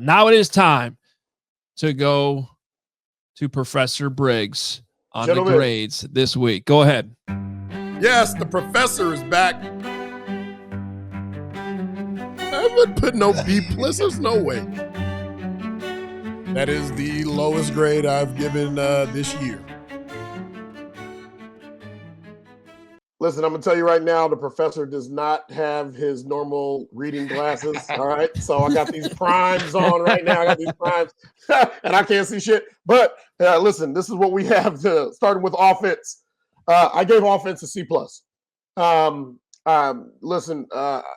now it is time to go to Professor Briggs on the grades this week. Go ahead. Yes, the professor is back. I would put no B+. There's no way. That is the lowest grade I've given this year. Listen, I'm going to tell you right now, the professor does not have his normal reading glasses, all right? So I got these primes on right now. I got these primes, and I can't see shit. But listen, this is what we have starting with offense. I gave offense a C+. Listen,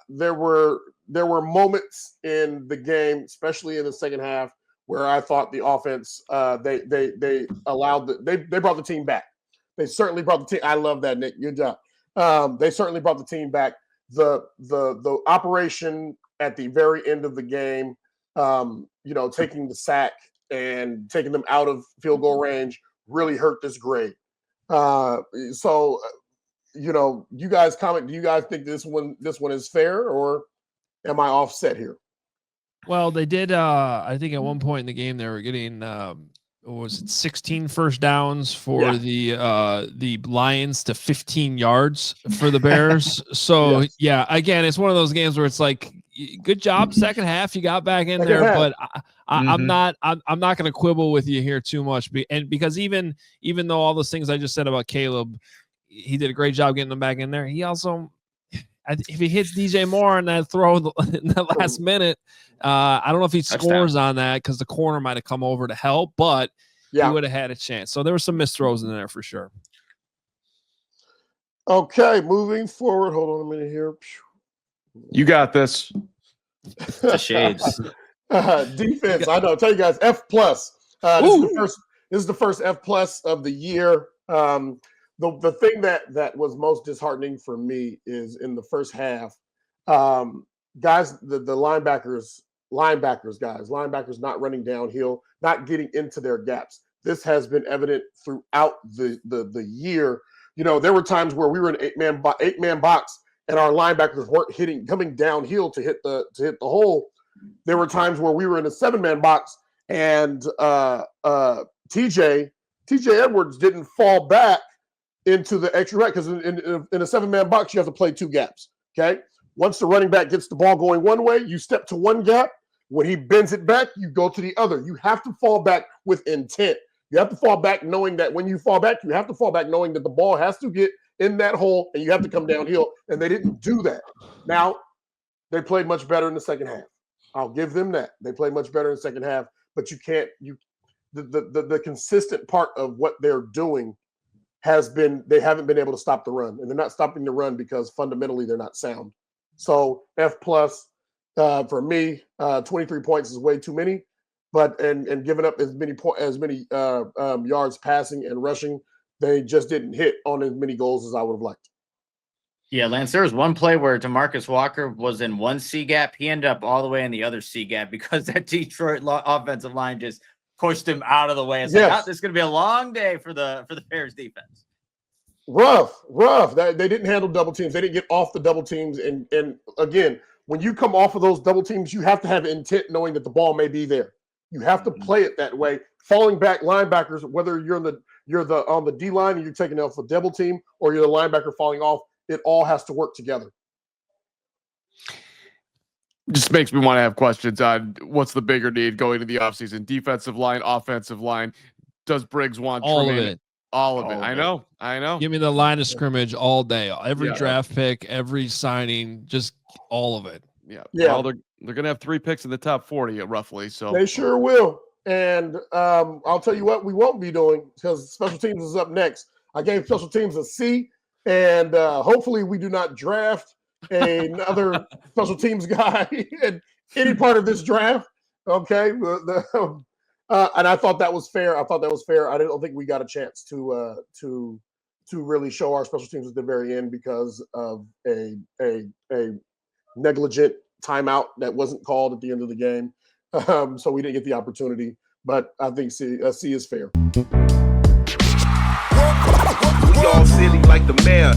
there were moments in the game, especially in the second half, where I thought the offense they brought the team back. They certainly brought the team. I love that, Nick. Good job. They certainly brought the team back. The operation at the very end of the game, taking the sack and taking them out of field goal range really hurt this grade. So, you guys comment. Do you guys think this one is fair, or am I offset here? Well, they did. I think at one point in the game they were getting 16 first downs for the Lions to 15 yards for the Bears. So yes. Again, it's one of those games where it's like, good job, second half, you got back in there, but I'm not going to quibble with you here too much, because even though all those things I just said about Caleb, he did a great job getting them back in there. He also, if he hits DJ Moore on that throw in the last minute, I don't know if he scores on that because the corner might have come over to help, but he would have had a chance. So there were some missed throws in there for sure. Okay, moving forward. Hold on a minute here. You got this. The shades. Defense. I know. I'll tell you guys, F+. This is the first F+ of the year. The thing that was most disheartening for me is in the first half, guys, the linebackers not running downhill, not getting into their gaps. This has been evident throughout the year. There were times where we were in eight-man box and our linebackers weren't coming downhill to hit the hole. There were times where we were in a 7-man box and TJ Edwards didn't fall back into the extra right, because in a 7-man box you have to play 2 gaps. Okay, once the running back gets the ball going one way, you step to one gap. When he bends it back, you go to the other. You have to fall back with intent. You have to fall back knowing that when you fall back, you have to fall back knowing that the ball has to get in that hole and you have to come downhill. And they didn't do that. Now, they played much better in the second half. I'll give them that. They played much better in the second half, but the consistent part of what they're doing has been, they haven't been able to stop the run. And they're not stopping the run because fundamentally they're not sound. So F+ for me, 23 points is way too many, but and giving up as many yards passing and rushing, they just didn't hit on as many goals as I would have liked. Yeah, Lance, there was one play where DeMarcus Walker was in one C gap. He ended up all the way in the other C gap because that Detroit offensive line just pushed him out of the way. It's like, this is going to be a long day for the Bears defense. Rough. They didn't handle double teams. They didn't get off the double teams. And again, when you come off of those double teams, you have to have intent knowing that the ball may be there. You have to play it that way. Falling back linebackers, whether you're on the D line and you're taking off a double team or you're the linebacker falling off, it all has to work together. Just makes me want to have questions on what's the bigger need going to the offseason: defensive line, offensive line. Does Briggs want all of it? All of it. I know. Give me the line of scrimmage all day. Every draft pick, every signing, just all of it. Yeah. Well, they're going to have 3 picks in the top 40 roughly. So they sure will. And I'll tell you what we won't be doing, because special teams is up next. I gave special teams a C, and hopefully we do not draft another special teams guy in any part of this draft. Okay. And I thought that was fair. I don't think we got a chance to really show our special teams at the very end because of a negligent timeout that wasn't called at the end of the game. So we didn't get the opportunity, but I think C is fair. We all silly like the mayor.